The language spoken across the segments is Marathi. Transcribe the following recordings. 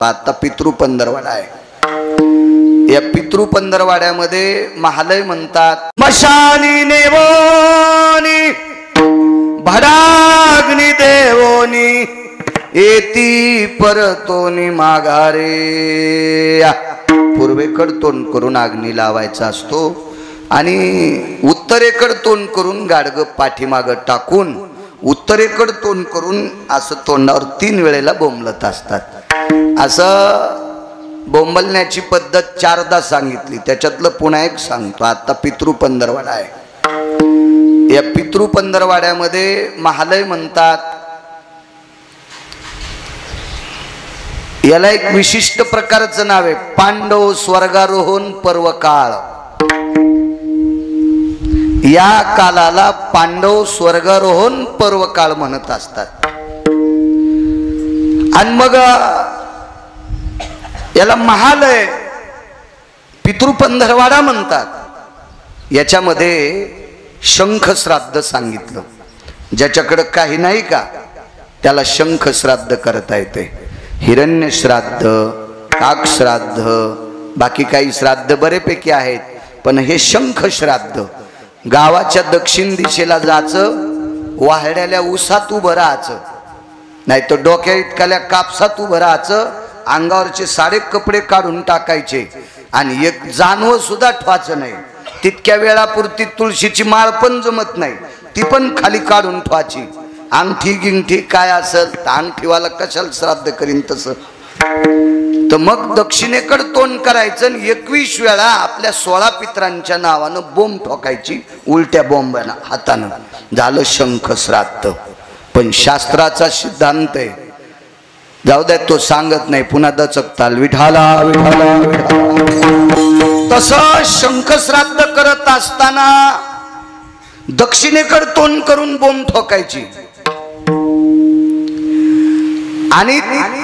आता पितृ पंधरवाडा आहे। या पितृ पंधरवाड्यामध्ये महालय म्हणतात, मशानी नेवोनी भडाग्नी देवोनी येती परतोनी माघारे। पूर्वेकडे तोंड करून अग्नी लावायचा असतो आणि उत्तरेकडे तोंड करून गाडग पाठीमाग टाकून उत्तरेकडे तोंड करून असं तोंडावर 3 वेळेला बोंबलत असतात। असं बोंबलण्याची पद्धत 4दा सांगितली, त्याच्यातलं पुन्हा एक सांगतो। आता पितृ पंधरवाडा आहे। या पितृ पंधरवाड्यामध्ये महालय म्हणतात, याला एक विशिष्ट प्रकारचं नाव आहे, पांडव स्वर्गारोहण पर्व काळ। या कालाला पांडव स्वर्गारोहण पर्व काळ म्हणत असतात। आणि मग याला महालय पितृ पंधरवाडा म्हणतात। याच्यामध्ये शंख श्राद्ध सांगितलं, ज्याच्याकडे काही नाही का त्याला शंख श्राद्ध करता येते। हिरण्य श्राद्ध, काक श्राद्ध, बाकी काही श्राद्ध बरेपैकी आहेत, पण हे शंख श्राद्ध गावाच्या दक्षिण दिशेला जायचं, वाहड्याल्या उसात उभं राहायचं, नाही तर डोक्या इतकाल्या कापसात उभं राहायचं, अंगावरचे सारे कपडे काढून टाकायचे आणि एक जानवं सुद्धा ठेवायचं नाही। तितक्या वेळापुरती तुळशीची माळ पण जमत नाही, ती पण खाली काढून ठेवायची। अंगठी गिंगठी काय असेल तर अंगठीवाला कशाला श्राद्ध करीन तसं। तर मग दक्षिणेकडे तोंड करायचं आणि 21 वेळा आपल्या 16 पित्रांच्या नावानं बोंब ठोकायची, उलट्या बोंबानं हातानं, झालं शंख श्राद्ध। पण शास्त्राचा सिद्धांत आहे, जाऊ द्या तो सांगत नाही, पुन्हा दचकताल विठाला विठाला विठाला। तसं शंख श्राद्ध करत असताना दक्षिणेकडे तोंड करून बोंब ठोकायची आणि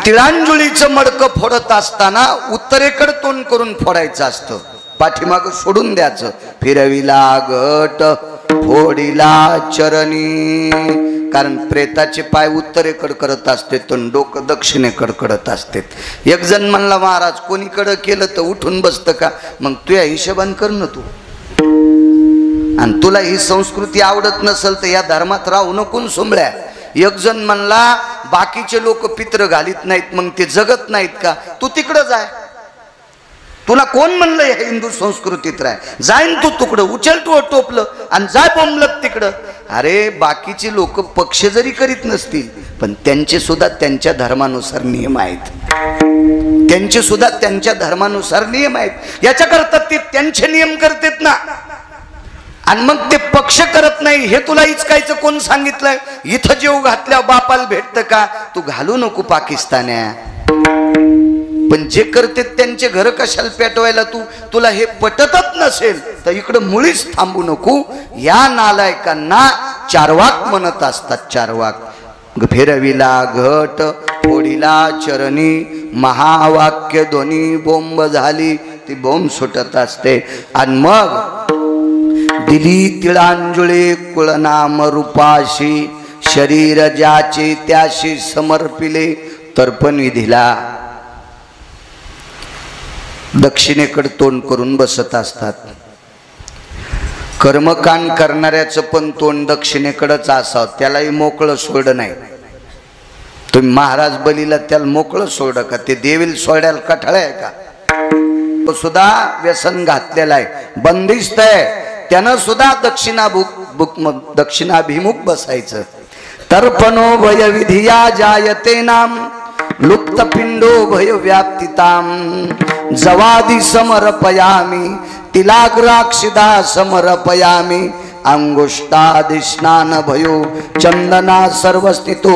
तिळांजुळीचं मडकं फोडत असताना उत्तरेकडे तोंड करून फोडायचं असतं, पाठीमाग सोडून द्यायचं। फिरविला गट फोडिला चरणी, कारण प्रेताचे पाय उत्तरेकडे करत असते तर डोकं दक्षिणेकडे करत असते। एक जण म्हणला, महाराज कोणीकडे केलं तर उठून बसतं का? मग तुझ्या हिशोबान कर ना तू, आणि तुला ही संस्कृती आवडत नसेल तर या धर्मात राहू नको सोमळ्या। एक जण म्हणला, बाकीचे लोक पित्र घालीत नाहीत मग ते जगत नाहीत का? तू तिकडं जाय, तुला कोण म्हणलं या हिंदू संस्कृतीत राह? जाईन तू तुकडं उचल तू टोपलं आणि जाय बोंबलत तिकडं। अरे बाकीचे लोक पक्ष जरी करीत नसतील पण त्यांचे सुद्धा त्यांच्या धर्मानुसार नियम आहेत, त्यांचे सुद्धा त्यांच्या धर्मानुसार नियम आहेत। याच्याकरता ते त्यांचे नियम करतात ना, आणि मग ते पक्ष करत नाही हे तुला इचकायचं कोण सांगितलंय? इथं जेव घातल्या बापाला भेटतं का? तू घालू नको पाकिस्तान्या। पण जे करते त्यांचे घर कशाला पेटवायला तुला हे पटतच नसेल तर इकडं मुळीच थांबू नको। या नालायकांना चारवाक म्हणत असतात, चारवाक। फिरविला घट फोडिला चरणी, महावाक्य ध्वनी बोंब झाली, ती बोंब सुटत असते। आणि मग दिली तिळांजुळे कुळनाम रूपाशी, शरीर ज्याचे त्याशी समर्पिले तर्पण विधीला। दक्षिणेकडे तोंड करून बसत असतात। कर्मकांड करणाऱ्याचं पण तोंड दक्षिणेकडेच असावं, त्यालाही मोकळं सोडं नाही। तुम्ही महाराज बलीला त्याला मोकळं सोडं का? ते देवील सोड्याला कठाळ आहे का? तो सुद्धा व्यसन घातलेला आहे, बंदिस्त आहे, त्यानं सुद्धा दक्षिणाभिमुख बसायचं। तर्पणो भय विधिया जायते नाम, लुप्त पिंडो भय व्याप्तिताम, जवादी समर्पयामी तिलाग्राक्षिदा समर्पयामी, अंगुष्टादि स्नान भयो चंदना सर्वस्थितो,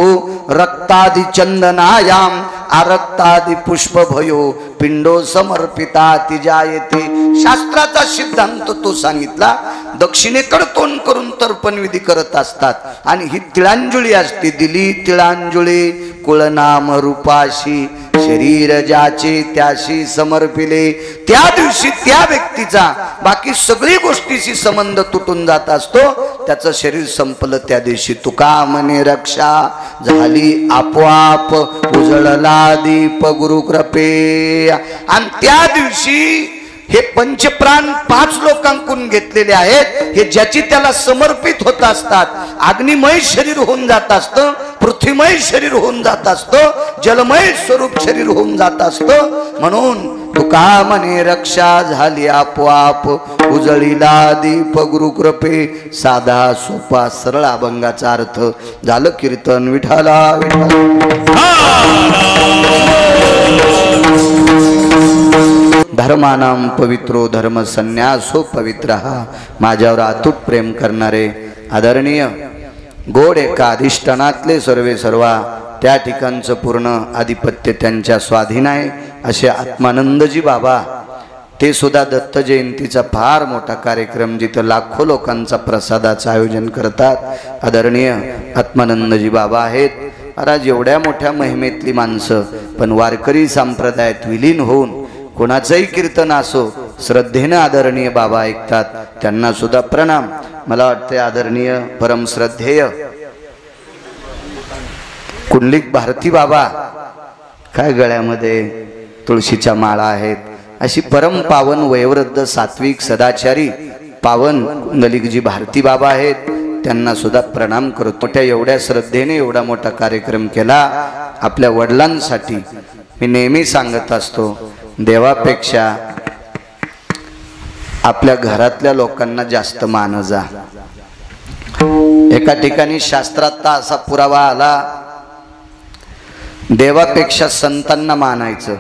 रक्तादि चंदनायाम आरक्तादि पुष्प भयो पिंडो समर्पिता तिजायते. शास्त्राचा सिद्धांत तो सांगितला. दक्षिणेकडे तोंड करून तर्पण विधी करत असतात आणि ही तिळांजुळी असते. दिली तिळांजुळी कुळनाम रूपाशी, शरीर ज्याचे त्याशी समर्पिले. त्या दिवशी त्या व्यक्तीचा बाकी सगळी गोष्टीशी संबंध तुटून जात असतो. त्याचं शरीर संपलं त्या दिवशी. तुका म्हणे रक्षा झाली आपोआप, उजळला दीप गुरु कृपे. आणि त्या दिवशी हे पंचप्राण 5 लोकांकडून घेतलेले आहेत. हे ज्याची त्याला समर्पित होत असतात. अग्निमय शरीर होऊन जात असतं, पृथ्वीमय शरीर होऊन जात असतं, जलमय स्वरूप शरीर होऊन जात असतं. म्हणून तुका म्हणे रक्षा झाली आपोआप, उजळीला दीप गुरु कृपे. साधा सोपा सरळ अभंगाचा अर्थ झालं कीर्तन विठाला विठाला. धर्मानाम पवित्रो धर्म संन्यासो पवित्र. माझ्यावर अतूट प्रेम करणारे आदरणीय गोड एका अधिष्ठानातले सर्वे सर्वा, त्या ठिकाणचं पूर्ण आधिपत्य त्यांच्या स्वाधीन आहे असे आत्मानंदजी बाबा. ते सुद्धा दत्त जयंतीचा फार मोठा कार्यक्रम जिथं लाखो लोकांचा प्रसादाचं आयोजन करतात. आदरणीय आत्मानंदजी बाबा आहेत. आज एवढ्या मोठ्या महिमेतली माणसं पण वारकरी संप्रदायात विलीन होऊन कोणाचंही कीर्तन असो श्रद्धेनं आदरणीय बाबा ऐकतात. त्यांना सुद्धा प्रणाम. मला वाटते आदरणीय परमश्रद्धेय कुंडलिक भारती बाबा, काय गळ्यामध्ये तुळशीच्या माळा आहेत. अशी परम पावन वयोवृद्ध सात्विक सदाचारी पावन कुंडलिकजी भारती बाबा आहेत. त्यांना सुद्धा प्रणाम करतो. मोठ्या एवढ्या श्रद्धेने एवढा मोठा कार्यक्रम केला आपल्या वडिलांसाठी. मी नेहमी सांगत असतो, देवापेक्षा आपल्या घरातल्या लोकांना जास्त मान जा. एका ठिकाणी शास्त्रात असा पुरावा आला, देवापेक्षा संतांना मानायचं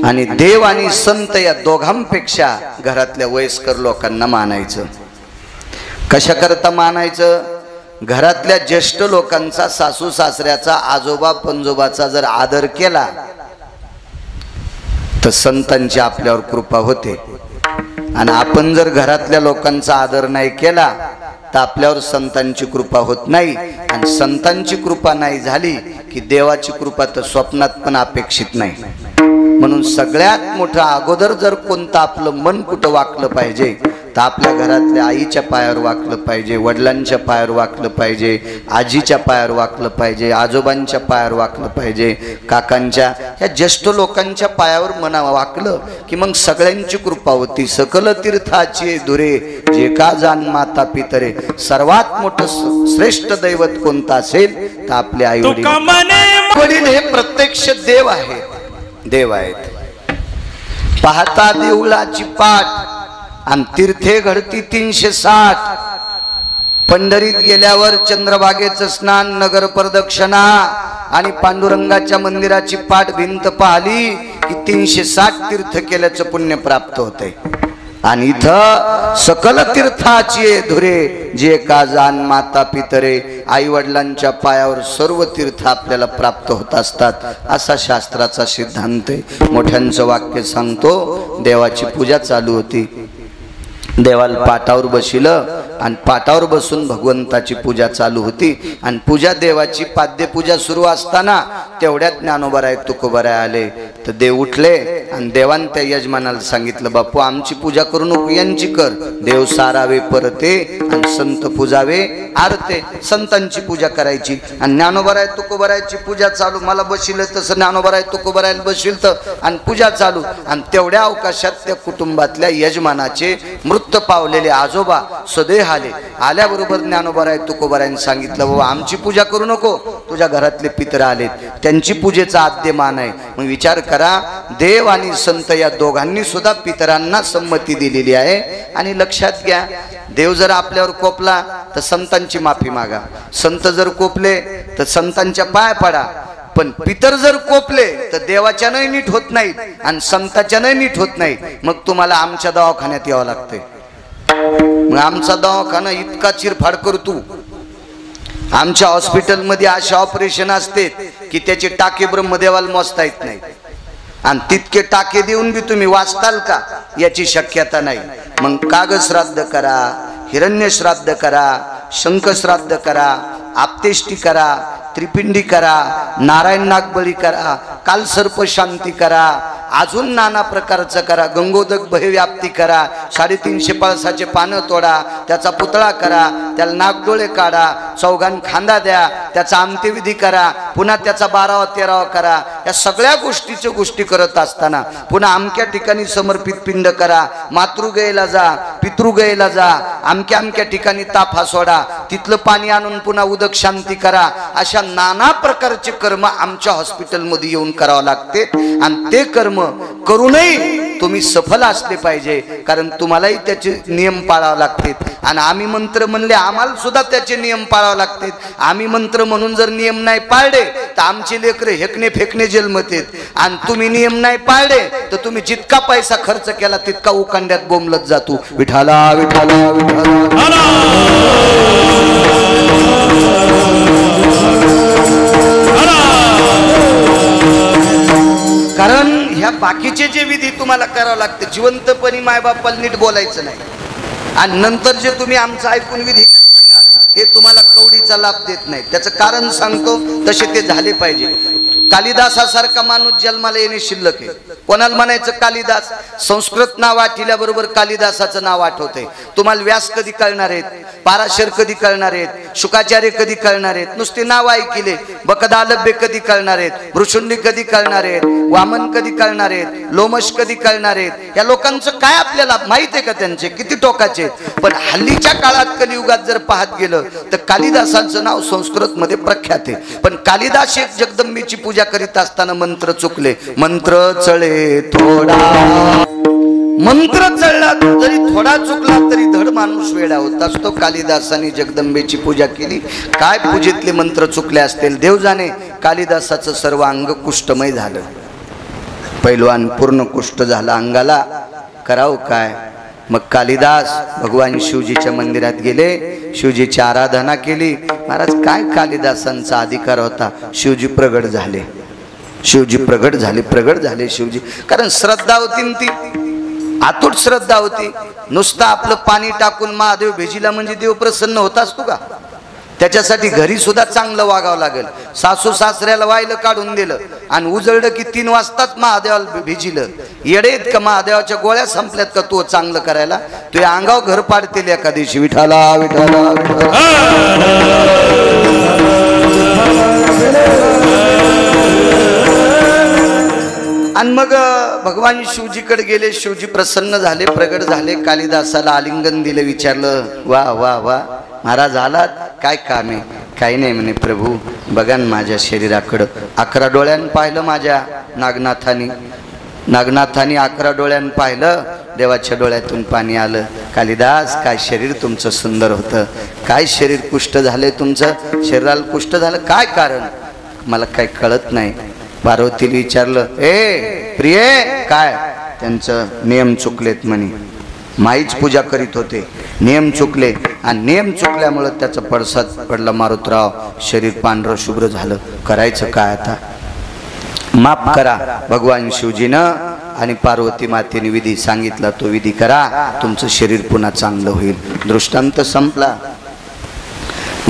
आणि देव आणि संत या दोघांपेक्षा घरातल्या वयस्कर लोकांना मानायचं. कशा करता मानायचं? घरातल्या ज्येष्ठ लोकांचा, सासू सासऱ्याचा, आजोबा पंजोबाचा जर आदर केला तर संतांची आपल्यावर कृपा होते. आणि आपण जर घरातल्या लोकांचा आदर नाही केला तर आपल्यावर संतांची कृपा होत नाही. आणि संतांची कृपा नाही झाली की देवाची कृपा तर स्वप्नात पण अपेक्षित नाही. म्हणून सगळ्यात मोठं अगोदर जर कोणतं आपलं मन कुठं वाकलं पाहिजे तर आपल्या घरातल्या आईच्या पायावर वाकलं पाहिजे, वडिलांच्या पायावर वाकलं पाहिजे, आजीच्या पायावर वाकलं पाहिजे, आजोबांच्या पायावर वाकलं पाहिजे, काकांच्या, ह्या ज्येष्ठ लोकांच्या पायावर मना वाकलं की मग सगळ्यांची कृपा होती. सकल तीर्थाची धुरे जे का जाण माता पितरे. सर्वात मोठं श्रेष्ठ दैवत कोणतं असेल तर आपले आई वडील. वडील हे प्रत्यक्ष देव आहेत, देव आहेत. पाहता देऊळाची पाठ आणि तीर्थे घडती 360. पंढरीत गेल्यावर चंद्रभागेचं स्नान, नगर प्रदक्षिणा आणि पांडुरंगाच्या मंदिराची पाठ भिंत पाहिली की 360 तीर्थ केल्याचं पुण्य प्राप्त होते. आणि इथं सकल तीर्थाची धुरे जे का जाण माता पितरे. आई वडिलांच्या पायावर सर्व तीर्थ आपल्याला प्राप्त होत असतात असा शास्त्राचा सिद्धांत आहे. मोठ्यांचं वाक्य सांगतो, देवाची पूजा चालू होती. देवाला पाटावर बसिलं आणि पाटावर बसून भगवंताची पूजा चालू होती. आणि पूजा देवाची पाद्यपूजा सुरू असताना तेवढ्यात ज्ञानोबाराय तुकोबाराय आले. तर देव उठले आणि देवान त्या यजमानाला सांगितलं, बापू आमची पूजा करू नको, यांची कर. देव सारावे परते आणि संत पूजावे आरते. संतांची पूजा करायची. आणि ज्ञानोबाराय तुकोबारायची पूजा चालू. मला बसिलं तसं ज्ञानोबाराय तुकोबारायला बसिल तर आणि पूजा चालू. आणि तेवढ्या अवकाशात त्या कुटुंबातल्या यजमानाचे मृत पावलेले आजोबा सदैव आले. आल्याबरोबर ज्ञानोबाराय तुकोबारायने सांगितलं, बाबा आमची पूजा करू नको, तुझ्या घरातले पितर आलेत, त्यांची पूजेचा आद्यमान आहे. मग विचार करा, देव आणि संत या दोघांनी सुद्धा पितरांना संमती दिलेली आहे. आणि लक्षात घ्या, देव जर आपल्यावर कोपला तर संतांची माफी मागा, संत जर कोपले तर संतांच्या पाय पडा. पण पितर जर कोपले तर देवाच्यानंही नीट होत नाही आणि संताच्यानंही नीट होत नाही. मग तुम्हाला आमच्या दवाखान्यात यावं लागतंय. मग आमचा दवाखाना इतका चिरफाड करतो. आमच्या हॉस्पिटलमध्ये असे ऑपरेशन असते की त्याचे टाके ब्रह्मदेवाला मोजता येत नाही. आणि तितके टाके देऊन बी तुम्ही वाचताल का याची शक्यता नाही। मग काग श्राद्ध करा, हिरण्य श्राद्ध करा, शंख श्राद्ध करा, आपतेष्टी करा, त्रिपिंडी करा, नारायण नागबळी करा, कालसर्प शांती करा, अजून नाना प्रकारचं करा, गंगोदक भयव्याप्ती करा, 350 पळसाचे पानं तोडा, त्याचा पुतळा करा, त्याला नागडोळे काढा, चौघान खांदा द्या, त्याचा अंत्यविधी करा, पुन्हा त्याचा 12वा 13वा करा। या सगळ्या गोष्टी करत असताना पुन्हा अमक्या ठिकाणी समर्पित पिंड करा, मातृगयेला जा, पितृगयेला जा, अमक्या ठिकाणी ताफा सोडा, तिथलं पाणी आणून पुन्हा उदक शांती करा। अशा नाना प्रकारचे कर्म आमच्या हॉस्पिटलमध्ये येऊन करावं लागते आणि ते कर्म करूनही तुम्ही सफल असले पाहिजे, कारण तुम्हालाही त्याचे नियम पाळावे लागतात। आणि आम्ही मंत्र म्हणले आम्हाला सुद्धा त्याचे नियम पाळावे लागतात। आम्ही मंत्र म्हणून जर नियम नाही पाळले तर आमचे लेकरं हेकणे फेकणे जन्मतात, आणि तुम्ही नियम नाही पाळले तर तुम्ही जितका पैसा खर्च केला तितका उकांड्यात बोंबलत जातो। विठाला विठाला विठाला। कारण ह्या बाकीचे जे विधी तुम्हाला करावं लागते, जिवंतपणी मायबापाला नीट बोलायचं नाही, आणि नंतर जे तुम्ही आमचं ऐकून विधी करता हे तुम्हाला कवडीचा लाभ देत नाही। त्याचं कारण सांगतो, तसे ते झाले पाहिजे। कालिदासासारखा माणूस जन्माला येणे शिल्लक आहे। कोणाला म्हणायचं कालिदास? संस्कृत नाव आठवल्याबरोबर कालिदासाचं नाव आठवतंय। तुम्हाला व्यास कधी कळणार आहेत, पाराशर कधी कळणार आहेत, शुकाचार्य कधी कळणार आहेत? नुसते नाव ऐकले। बकदालभ्य कधी कळणार आहेत, भृशुंडी कधी कळणार आहेत, वामन कधी कळणार आहेत, लोमश कधी कळणार आहेत? या लोकांचं काय आपल्याला माहित आहे का? त्यांचे किती टोकाचे? पण हल्लीच्या काळात कलियुगात जर पाहत गेलं तर कालिदासांचं नाव संस्कृत मध्ये प्रख्यात आहे। पण कालिदास एक जगदंबेची पूजा करीत असताना मंत्र चुकले। मंत्र चळे थोडा, मंत्र चढला जरी थोडा चुकला तरी धड माणूस वेडा होत असतो। कालिदासाने जगदंबेची पूजा केली, काय पूजेतले मंत्र चुकले असतील देव जाणे। कालिदासाचं सर्व अंग कुष्ठमय झालं, पैलवान पूर्ण कुष्ठ झाला अंगाला, करावं काय? मग कालिदास भगवान शिवजीच्या मंदिरात गेले, शिवजीची आराधना केली। महाराज काय कालिदासांचा अधिकार होता? शिवजी प्रगट झाले, शिवजी प्रगट झाले शिवजी, कारण श्रद्धा होती ती अतूट श्रद्धा होती। नुसतं आपलं पाणी टाकून महादेव भेजीला म्हणजे देव प्रसन्न होत असतो का? त्याच्यासाठी घरी सुद्धा चांगलं वागावं लागेल। सासू सासऱ्याला वायलं काढून दिलं आणि उजळलं की 3 वाजताच महादेवाला भिजिलं। येडेत का? महादेवाच्या गोळ्या संपल्यात का तो चांगलं करायला? तुझ्या अंगाव घर पाडतील एका दिवशी। विठाला विठाला आणि मग भगवान शिवजीकडे गेले, शिवजी प्रसन्न झाले, प्रगट झाले, कालिदासाला आलिंगन दिलं, विचारलं वा वा वा महाराज आलात, काय काम आहे? काही नाही म्हणे प्रभू, बघा ना माझ्या शरीराकडं, 11 डोळ्यानं पाहिलं माझ्या नागनाथानी, 11 डोळ्यानं पाहिलं, देवाच्या डोळ्यातून पाणी आलं। कालिदास काय शरीर तुमचं सुंदर होतं, काय शरीर कुष्ठ झालंय तुमचं, शरीराला कुष्ठ झालं, काय कारण? मला काही कळत नाही। पार्वतीला विचारलं, ए प्रिये काय? त्यांचं नियम चुकलेत म्हणे, माईच पूजा करीत होते, नियम चुकले, आणि नियम चुकल्यामुळे त्याचा पडसाद पडला मारुतराव, शरीर पांढरं शुभ्र झालं, करायचं काय आता? माफ करा। भगवान शिवजीनं आणि पार्वती मातेने विधी सांगितला, तो विधी करा, तुमचं शरीर पुन्हा चांगलं होईल। दृष्टांत संपला।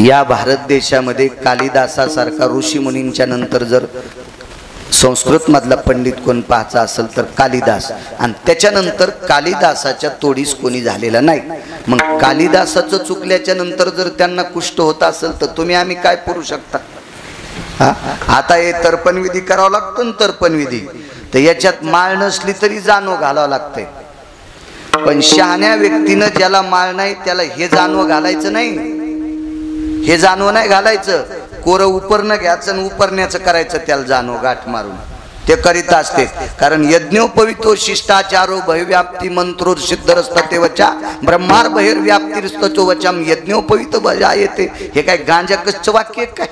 या भारत देशामध्ये कालिदासासारखा ऋषी मुनींच्या नंतर जर संस्कृत मधला पंडित कोण पाहायचा असेल तर कालिदास, आणि त्याच्यानंतर कालिदासाच्या तोडीस कोणी झालेला नाही। मग कालिदासाचं चुकल्याच्या नंतर जर त्यांना कुष्ठ होत असेल तर तुम्ही आम्ही काय करू शकता? आता हे तर्पण विधी करावा लागतो ना, तर्पण विधी, तर याच्यात माळ नसली तरी जाणव घालावं लागते। पण शहाण्या व्यक्तीनं ज्याला माळ नाही त्याला हे जाणव घालायचं नाही, हे जाणव नाही घालायचं, कोरं उपरणं घ्यायचं आणि उपरण्याचं करायचं, त्याला जाणव गाठ मारून ते करीत असते। कारण यज्ञोपवितो शिष्टाचारो भयव्याप्ती मंत्रो सिद्धरस्तते वचा ब्रह्मार बहिर्व्याप्तिरस्ततो वचाम यज्ञोपवित बजायते। हे काय गांजा कच्चं वाक्य काय?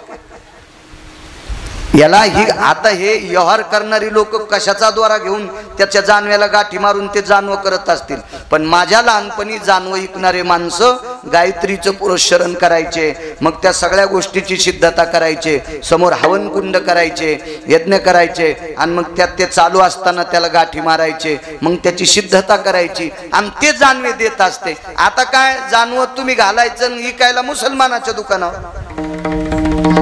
याला ही आता हे व्यवहार करणारी लोक कशाचा द्वारा घेऊन त्याच्या जानव्याला गाठी मारून ते जानव करत असतील। पण माझ्या लहानपणी जानव ऐकणारे माणसं गायत्रीचं पुरस्चरण करायचे, मग त्या सगळ्या गोष्टीची सिद्धता करायचे, समोर हवन कुंड करायचे, यज्ञ करायचे, आणि मग त्यात ते चालू असताना त्याला गाठी मारायचे, मग त्याची सिद्धता करायची, आणि ते जानवे देत असते. आता काय जानवं तुम्ही घालायचं इकायला मुसलमानाच्या दुकानावर,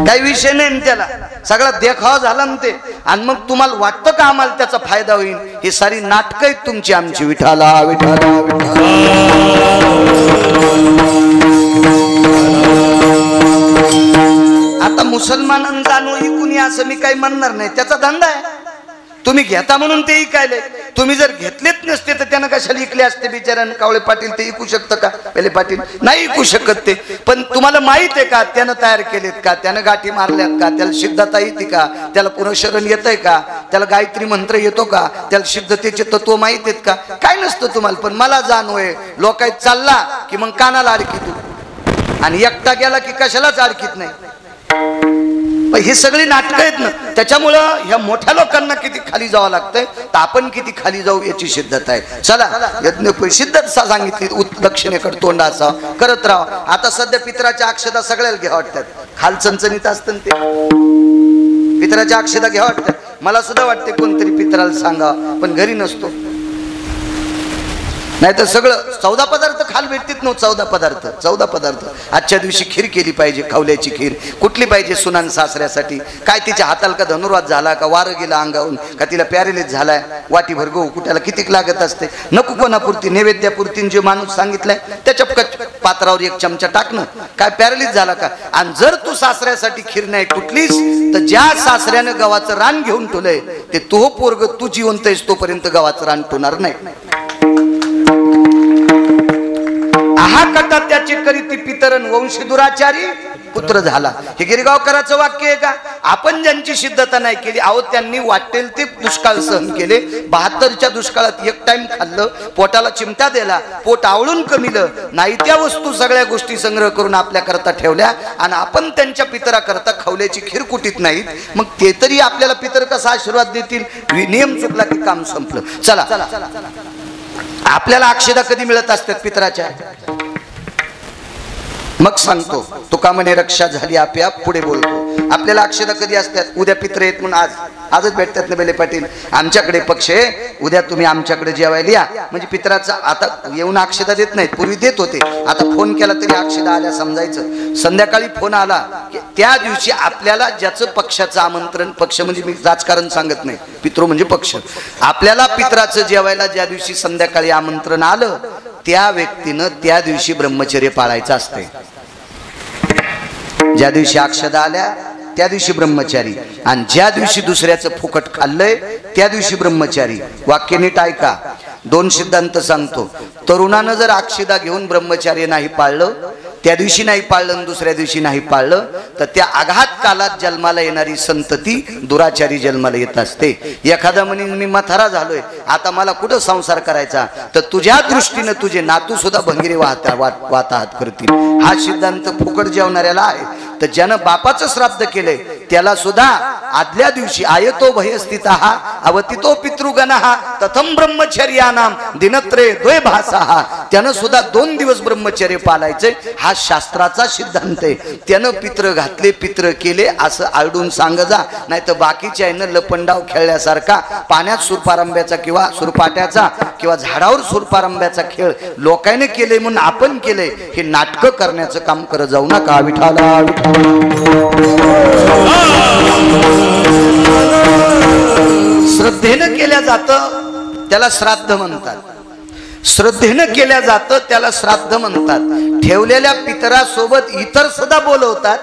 काही विषय नाही त्याला, सगळा देखावा झाला ना ते. आणि मग तुम्हाला वाटतं का आम्हाला त्याचा फायदा होईल? ही सारी नाटकं आहेत तुमची आमची. विठाला विठाला विठाला. आता मुसलमानांना जाणू इकून असं मी काही म्हणणार नाही, त्याचा धंदा आहे. तुम्ही घेता म्हणून ते इकायले, तुम्ही जर घेतलेच नसते तर त्यानं कशाला इकले असते बिचाऱ्यानं? कावळे पाटील ते इकू शकतं का? पहिले पाटील नाही इकू शकत ते. पण तुम्हाला माहित आहे का त्यानं तयार केलेत का, त्यानं गाठी मारल्यात का, त्याला सिद्धता येते का, त्याला पुनःशरण येतंय का, त्याला गायत्री मंत्र येतो का, त्याला सिद्धतेचे तत्व माहित आहेत का? काय नसतं तुम्हाला. पण मला जाणवय लोकांत चालला की मग कानाला अडकी तू, आणि एकटा गेला की कशालाच अडकीत नाही. ही सगळी नाटकं आहेत ना, त्याच्यामुळं ह्या मोठ्या लोकांना किती खाली जावं लागतंय, तर आपण किती खाली जाऊ याची सिद्धता आहे. चला यज्ञ सिद्धता सांगितली, दक्षिणेकडे तोंड असावं, करत राहा. आता सध्या पितराच्या अक्षदा सगळ्याला घ्या वाटतात, खाल चणचणीत असतं ते पितराच्या अक्षदा घ्या वाटतात. मला सुद्धा वाटते कोणतरी पितराला सांगा, पण घरी नसतो. नाही तर सगळं 14 पदार्थ खाल भेटतात ना, 14 पदार्थ. आजच्या दिवशी खीर केली पाहिजे, खावल्याची खीर. कुठली पाहिजे? सुनान सासऱ्यासाठी. काय तिच्या हाताला का धनुर्वात झाला का, वारं गेला अंगावून का, तिला पॅरेलिस झालाय, वाटी भर गहू कुठ्याला कितीक लागत असते. नको कोणापुरती, नैवेद्यापुरती जे माणूस सांगितलाय त्याच्या पात्रावर 1 चमचा टाकणं, काय पॅरेलिस झाला का. आणि जर तू सासऱ्यासाठी खीर नाही कुठलीच, तर ज्या सासऱ्यानं गव्हाचं रान घेऊन ठेवलंय ते तो पोरग तू जिवंत आहेस तोपर्यंत गव्हाचं रान ठेवणार नाही. हा कटा त्याचे करीती पितरन वंशी दुराचारी पुत्र झाला. हे गिरगावकरांचं वाक्य आहे का? आपण ज्यांची सिद्धता नाही केली, अहो त्यांनी वाटेल ते दुष्काळ सहन केले. 72च्या दुष्काळात 1 टाइम खाल्लं, पोटाला चिमटा दिला, पोट आवळून कमिलं नाही, त्या वस्तू सगळ्या गोष्टी संग्रह करून आपल्या करता ठेवल्या, आणि आपण त्यांच्या पितरा करता खवल्याची खीर कुटीत नाहीत. मग ते तरी आपल्याला पितर कसा आशीर्वाद देतील? नियम चुकला की काम संपलं. चला आपल्याला अक्षदा कधी मिळत असतात पितराच्या? मग सांगतो. तुका म्हणे रक्षा झाली आपोआप, पुढे बोलतो. आपल्याला अक्षदा कधी असतात? उद्या पित्र येत म्हणून आजच भेटतात ना बेले पाटील, आमच्याकडे पक्ष आहे, उद्या तुम्ही आमच्याकडे जेवायला या. म्हणजे पित्राचा आता येऊन अक्षदा देत नाहीत, पूर्वी देत होते. आता फोन केला तरी अक्षदा आल्या समजायचं. संध्याकाळी फोन आला की त्या दिवशी आपल्याला ज्याचं पक्षाचं आमंत्रण, पक्ष म्हणजे मी राजकारण सांगत नाही, पितृ म्हणजे पक्ष, आपल्याला पित्राचं जेवायला ज्या दिवशी संध्याकाळी आमंत्रण आलं त्या व्यक्तीनं त्या दिवशी ब्रह्मचर्य पाळायचं असते. ज्या दिवशी अक्षदा आल्या त्या दिवशी ब्रह्मचारी, आणि ज्या दिवशी दुसऱ्याचं फुकट खाल्लंय त्या दिवशी ब्रह्मचारी. वाक्य नीट ऐका. 2 सिद्धांत सांगतो. तरुणानं जर अक्षदा घेऊन ब्रह्मचार्य नाही पाळलं, त्या दिवशी नाही पाळलं, दुसऱ्या दिवशी नाही पाळलं, तर त्या आघात कालात जन्माला येणारी संतती दुराचारी जन्माला येत असते. एखादा म्हणे मी म्हातारा झालोय, आता मला कुठं संसार करायचा, तर तुझ्या दृष्टीनं तुझे नातू सुद्धा भंगिरे वाताहत करतील. हा सिद्धांत फुकट जेवणाऱ्याला आहे. तर ज्यानं बापाचं श्राद्ध केलंय त्याला सुद्धा आदल्या दिवशी आयतो भयस्थितः अवतितो पितृगणः तथम ब्रह्मचर्यानाम दिनत्रय द्वैभासः, त्यानं सुद्धा 2 दिवस ब्रह्मचर्य पाळायचे. हा शास्त्राचा सिद्धांत आहे. त्यानं पित्र घातले, पित्र केले असं आरडून सांग जा, नाही तर बाकीच्या यानं लपंडाव खेळल्यासारखा पाण्यात सुरपारंब्याचा किंवा सुरपाट्याचा किंवा झाडावर सुरपारंब्याचा खेळ लोकांनी केले म्हणून आपण केले, हे नाटकं करण्याचं काम करत जाऊ नका. विठाला श्रद्धेनं केल्या जातं त्याला श्राद्ध म्हणतात. श्रद्धेनं केल्या जातं त्याला श्राद्ध म्हणतात. ठेवलेल्या पितरासोबत इतर सुद्धा बोलवतात,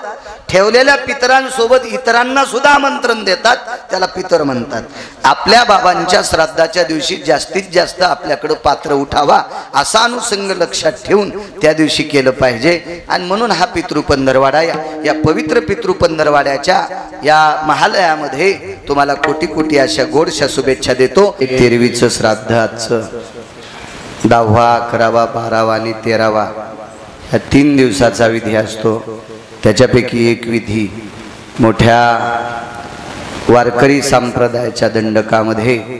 ठेवलेल्या पितरांसोबत इतरांना सुद्धा आमंत्रण देतात, त्याला पितर म्हणतात. आपल्या बाबांच्या श्राद्धाच्या दिवशी जास्तीत जास्त आपल्याकडं पात्र उठावा असा अनुषंग लक्षात ठेवून त्या दिवशी केलं पाहिजे. आणि म्हणून हा पितृ पंधरवाडा, या पवित्र पितृ पंधरवाड्याच्या या महालयामध्ये तुम्हाला कोटी कोटी अशा गोडशा शुभेच्छा देतो. 13वीचं श्राद्ध आजचं 10वा 11वा 12वा आणि 13वा या 3 दिवसाचा विधी असतो. त्याच्यापैकी एक विधी मोठ्या वारकरी संप्रदायाच्या दंडकामध्ये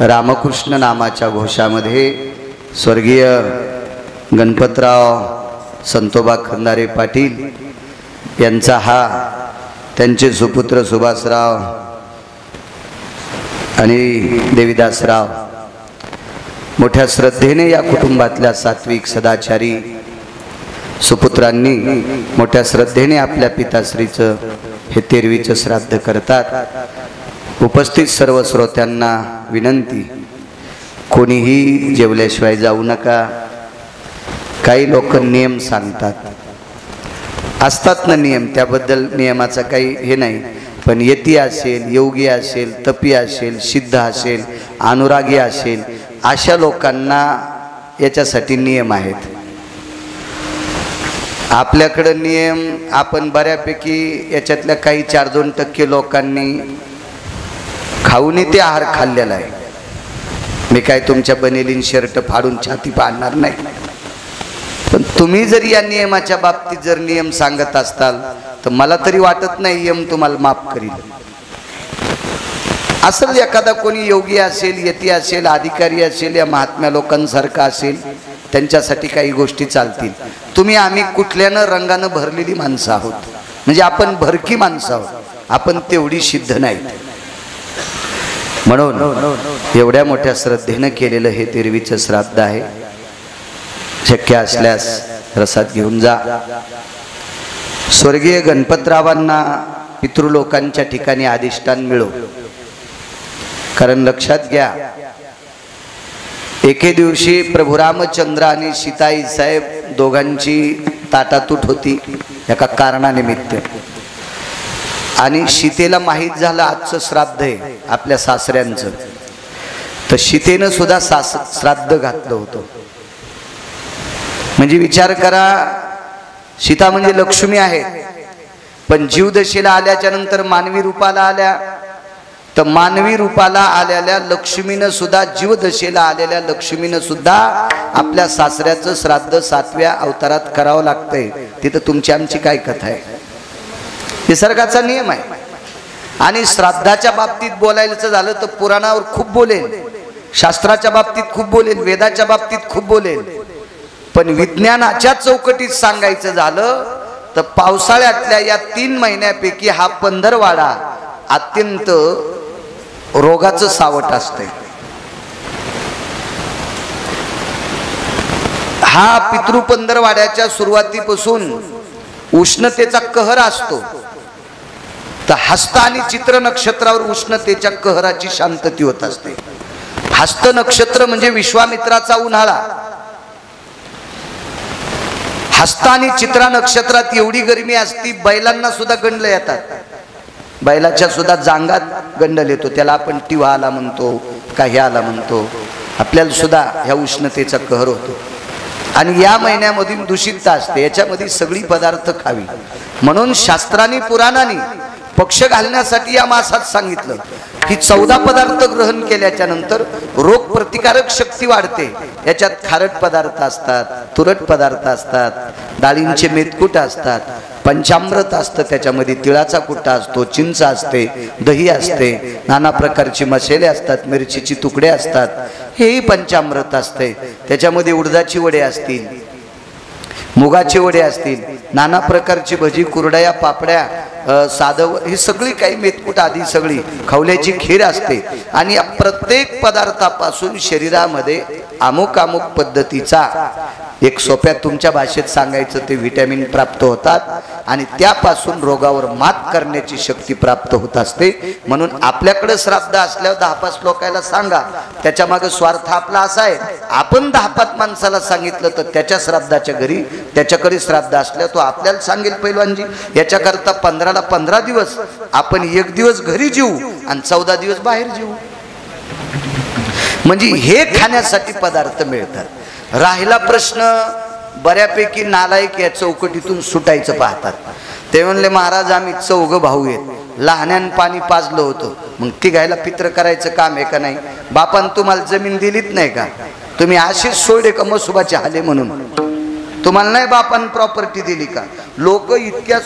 रामकृष्ण नामाच्या घोषामध्ये स्वर्गीय गणपतराव संतोबा खंदारे पाटील यांचा हा त्यांचे सुपुत्र सुभासराव आणि देवीदासराव मोठ्या श्रद्धेने या कुटुंबातल्या सात्विक सदाचारी सुपुत्रांनी मोठ्या श्रद्धेने आपल्या पिताश्रीचं हे 13वीचं श्राद्ध करतात। उपस्थित सर्व श्रोत्यांना विनंती, कोणीही जेवल्याशिवाय जाऊ नका। काही लोक नियम सांगतात, असतात ना नियम, त्याबद्दल नियमाचा काही हे नाही, पण यती असेल, योगी असेल, तपी असेल, सिद्ध असेल, अनुरागी असेल, अशा लोकांना याच्यासाठी नियम आहेत। आपल्याकडे नियम आपण बऱ्यापैकी याच्यातल्या काही 4-2% लोकांनी खाऊन ते आहार खाल्लेला आहे। मी काय तुमच्या बनेलीन शर्ट फाडून छाती पाडणार नाही, पण तुम्ही जर या नियमाच्या बाबतीत जर नियम सांगत असताल तर मला तरी वाटत नाही यम तुम्हाला माफ करील। असेल एखादा कोणी योगी असेल, यती असेल, अधिकारी असेल, या महात्म्या लोकांसारखा असेल, त्यांच्यासाठी काही गोष्टी चालतील। तुम्ही आम्ही कुठल्यानं रंगानं भरलेली माणसं आहोत, म्हणजे आपण भरकी माणसं आहोत, आपण तेवढी सिद्ध नाही। म्हणून एवढ्या मोठ्या श्रद्धेनं केलेलं हे 13वीचं श्राद्ध आहे। शक्य असल्यास प्रसाद घेऊन जा। स्वर्गीय गणपतरावांना पितृलोकांच्या ठिकाणी अधिष्ठान मिळो, कारण लक्षात घ्या, एके दिवशी प्रभू रामचंद्र आणि सीताई साहेब दोघांची ताटातूट होती एका कारणानिमित्त, आणि सीतेला माहीत झालं आजचं श्राद्ध आहे आपल्या सासऱ्यांचं, तर सीतेनं सुद्धा श्राद्ध घातलं होतं। म्हणजे विचार करा, सीता म्हणजे लक्ष्मी आहे, पण जीवदशेला आल्याच्या नंतर मानवी रूपाला आल्या, तर मानवी रूपाला आलेल्या लक्ष्मीनं सुद्धा, जीवदशेला आलेल्या लक्ष्मीनं सुद्धा आपल्या सासऱ्याचं श्राद्ध 7व्या अवतारात करावं लागतंय। तिथं तुमची आमची काय कथा आहे? निसर्गाचा नियम आहे। आणि श्राद्धाच्या बाबतीत बोलायचं झालं तर पुराणावर खूप बोलेल, शास्त्राच्या बाबतीत खूप बोलेल, वेदाच्या बाबतीत खूप बोलेल, पण विज्ञानाच्या चौकटीत सांगायचं झालं तर पावसाळ्यातल्या या 3 महिन्यापैकी हा पंधरवाडा अत्यंत रोगाचं सावट असते। हा पितृपंधरवाड्याच्या सुरुवातीपासून उष्णतेचा कहर असतो, तर हस्त आणि चित्र नक्षत्रावर उष्णतेच्या कहराची शांतती होत असते। हस्त नक्षत्र म्हणजे विश्वामित्राचा उन्हाळा। हस्त आणि चित्रा नक्षत्रात एवढी गरमी असती, बैलांना सुद्धा गंडलं येतात, बैलाच्या सुद्धा जांगात गंडल येतो, त्याला आपण टिवा आला म्हणतो, काही आला म्हणतो, आपल्याला सुद्धा ह्या उष्णतेचा कहर होतो। आणि या महिन्यामध्ये दूषितता असते, याच्यामध्ये सगळी पदार्थ खावी, म्हणून शास्त्रांनी पुराणांनी पक्ष घालण्यासाठी या मासात सांगितलं की 14 पदार्थ ग्रहण केल्याच्या नंतर रोग प्रतिकारक शक्ती वाढते। याच्यात खारट पदार्थ असतात, तुरट पदार्थ असतात, डाळींचे मेदकूट असतात, पंचामृत असतं, त्याच्यामध्ये तिळाचा कुट्टा असतो, चिंच असते, दही असते, नाना प्रकारची मसाले असतात, मिरचीची तुकडे असतात, हेही पंचामृत असते। त्याच्यामध्ये उडदाची वडे असतील, मुगाचे वडे असतील, नाना प्रकारची भजी, कुरडया, पापड्या, साधव, ही सगळी काही मेतकूट आदी सगळी, खवल्याची खीर असते। आणि या प्रत्येक पदार्थापासून शरीरामध्ये अमुक अमुक पद्धतीचा, एक सोप्या तुमच्या भाषेत सांगायचं ते व्हिटॅमिन प्राप्त होतात, आणि त्यापासून रोगावर मात करण्याची शक्ती प्राप्त होत असते। म्हणून आपल्याकडे श्राद्ध असल्यावर 10-5 लोकांना सांगा, त्याच्या मागे स्वार्थ आपला असा आहे, आपण 10-5 माणसाला सांगितलं तर त्याच्या श्राद्धाच्या घरी, त्याच्याकडे श्राद्ध असल्यावर तो आपल्याला सांगेल पैलवानजी, याच्याकरता 15 दिवस आपण 1 दिवस घरी जेवू आणि 14 दिवस बाहेर जेवू, म्हणजे हे खाण्यासाठी पदार्थ मिळतात। राहिला प्रश्न, बऱ्यापैकी नालायक या चौकटीतून सुटायचं पाहतात। ते म्हणले महाराज आम्ही 4 भाऊ आहेत, लहान्यान पाणी पाजलं होतं, मग ती घ्यायला पित्र करायचं काम आहे का नाही? बापान तुम्हाला जमीन दिलीच नाही का? तुम्ही असेच सोडे का मसुबाचे हाले म्हणून? तुम्हाला नाही बापान प्रॉपर्टी दिली का? लोक इतक्या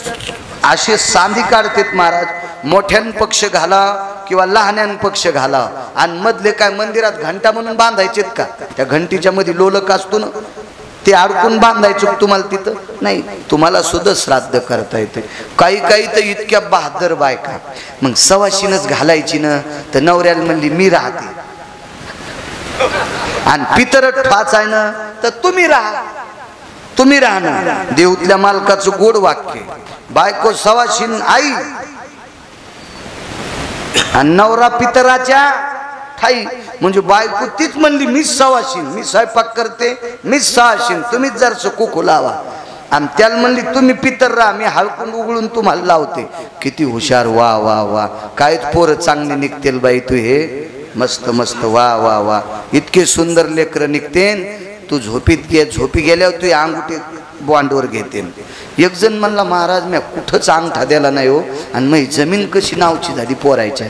असे सांधी काढतात महाराज, मोठ्यान पक्ष घाला किंवा लहान्यान पक्ष घाला, आणि मधले काय मंदिरात घंटा म्हणून बांधायचेत का? त्या घंटीच्या मध्ये लोलक असतो ना, ते अडकून बांधायचं तुम्हाला तिथं नाही, तुम्हाला सुद्धा श्राद्ध करता येते. काही काही तर इतक्या बहादर बायका, मग सवाशीनच घालायची ना, तर नवऱ्याला म्हणली मी राहते, आणि पितर ठाच आहे ना तर तुम्ही राहा, तुम्ही राहणार. देऊतल्या मालकाचं गोड वाक्य. बायको सवाशीन आई आणि नवरा पितराच्या ठाई, म्हणजे बायको तीच म्हणली मीच सवाशीन, मी स्वयंपाक करते, मीच सवाशीन, तुम्हीच जरसं कुकू लावा. आणि त्याला म्हणली तुम्ही पितर राहा, मी हळकून उघडून तुम्हाला लावते. किती हुशार, वा वा वा, काहीच पोरं चांगले निघतील बाई तू, हे मस्त मस्त, वा वा वा, इतके सुंदर लेकरं निघतेन. तू झोपीत घे, झोपी गेल्यावर तू अंगठी बॉन्डवर घेते. एक जण म्हणला महाराज मी कुठंच अंगठा द्याला नाही हो, आणि मग जमीन कशी नावची झाली पोरायच्या.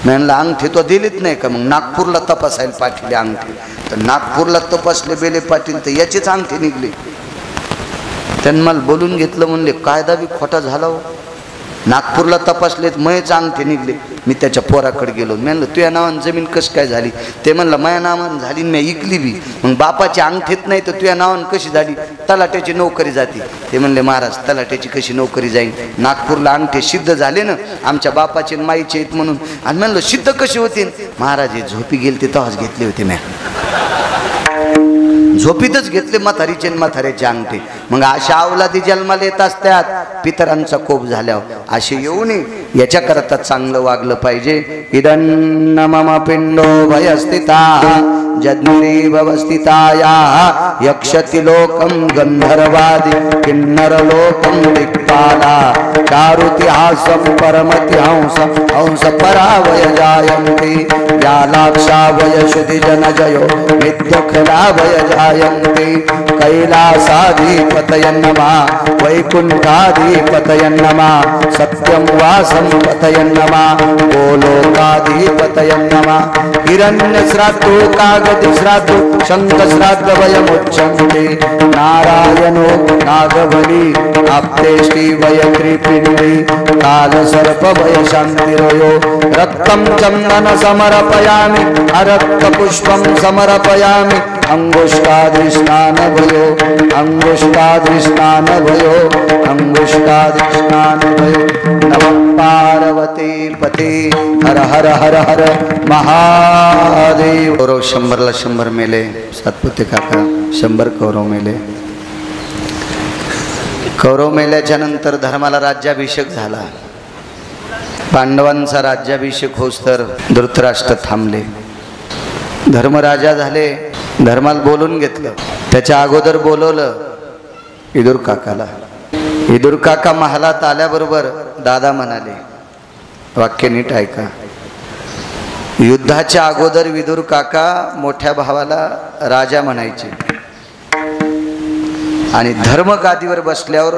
म्हणला अंगठी तो दिलीच नाही का, मग नागपूरला तपासायला पाठवले अंगठी, तर नागपूरला तपासले बेले पाटील तर याचीच अंगठी निघली. त्यांनी मला बोलून घेतलं, म्हणले कायदा बी खोटा झाला हो, नागपूरला तपासलेत मयच अंगठी निघले. मी त्याच्या पोराकडे गेलो, मी म्हणलं तुझ्या नावानं जमीन कशी काय झाली. ते म्हणलं माझ्या नावानं झाली, मी इकली बी. मग बापाची अंगठीत नाही तर तुझ्या नावानं कशी झाली. तलाट्याची नोकरी जाते. ते म्हणले महाराज तलाट्याची कशी नोकरी जाईल, नागपूरला अंगठे सिद्ध झाले ना आमच्या बापाचे माईचे आहेत म्हणून. आणि म्हणलं सिद्ध कशी होतील महाराज, हे झोपी गेले ते तेव्हाच घेतले होते, मी झोपीतच घेतले म्हातारीचे म्हाताऱ्याचे अंगठे. मग अशा अवलादी जन्माला येत असतात पितरांचा कोप झाल्यावर, असे येऊ नये याच्याकरता चांगलं वागलं पाहिजे. इदन्न मम पिंडो भयस्थिता जज्ञे व्यवस्थिताया यक्षति लोकं गंधर्वादि किन्नर लोकं दिक्पाला चारुति हासं परमति हंस हंस परावय जायन्ति व्यालाक्षा वयशुधि जनजयो विद्यखलावय जायन्ति कैलासाधिपतय नमः वैकुण्ठाधिपतय नमः सत्यं वासं पतय नमः गोलोकाधिपतय नमः हिरण्यश्राद्धो कागदश्राद्धो शङ्खश्राद्ध वयमुच्यन्ते नारायणो नागबली आप्तेष्टि वयकृपिण्डि कालसर्पवय शान्तिरयो रक्तं चन्दन समर्पयामि अरक्तपुष्पं समर्पयामि अंगुष्ठाधिष्ठानभयो अंगुष्ठाधिष्ठानभयो अंगुष्ठाधिष्ठानभयो नमः पार्वती पते हर हर हर हर महादेव. कौरव 100ला 100 मेले, सातपुते काका 100 कौरव मेले. कौरव मेल्याच्या नंतर धर्माला राज्याभिषेक झाला. पांडवांचा राज्याभिषेक होस तर धृतराष्ट्र थांबले. धर्मराजा झाले, धर्माला बोलून घेतलं. त्याच्या अगोदर बोलवलं विदुर काकाला. विदुर काका महालात आल्याबरोबर दादा म्हणाले, वाक्य नीट ऐका. युद्धाच्या अगोदर विदुर काका मोठ्या भावाला राजा म्हणायचे आणि धर्मगादीवर बसल्यावर